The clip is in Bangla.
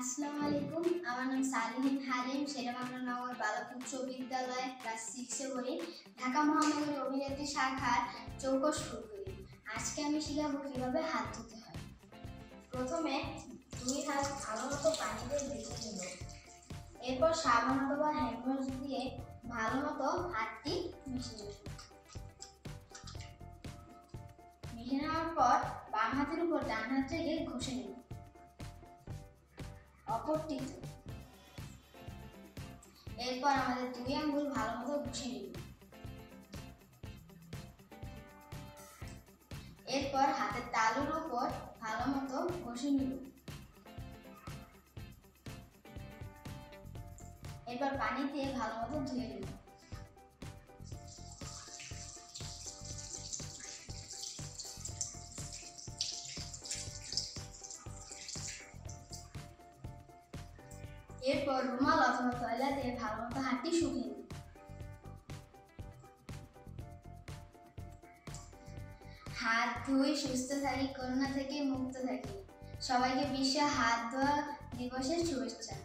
আসসালামু আলাইকুম। আমার নাম সালিহিন হালিম, শেরেবাংলা নগর বালক উচ্চ বিদ্যালয় ক্লাস 6-এ পড়ি। ঢাকা মহানগরী অভিনেত্রী শাখার চৌকস ফুলকলি। আজকে আমি শিখাবো কিভাবে হাত ধুতে হয়। প্রথমে 2 হাত ভালো মতো পানিতে ভিজিয়ে নেব। এরপর সাবান অথবা হ্যান্ড ওয়াশ দিয়ে ভালো মতো হাতটি মিশিয়ে নেব। মিশিয়ে নেওয়ার পর বাম হাতের উপর ডান হাত থেকে ঘষে নেব। অপরটিতে এরপর আমাদের 2 আঙ্গুল ভালো মতো ঘষে নিব। এরপর হাতের তালুর উপর ভালো মতো ঘষে নিব। এরপর পানি দিয়ে ভালো মতো ধুয়ে নিব। এরপর রুমাল অথবা তয়লা দিয়ে ভালো মতো হাতটি শুকিয়ে নিব। হাত ধুই সুস্থ থাকি, করোনা থেকে মুক্ত থাকি। সবাইকে বিশ্ব হাত ধোয়া দিবসের শুভেচ্ছা।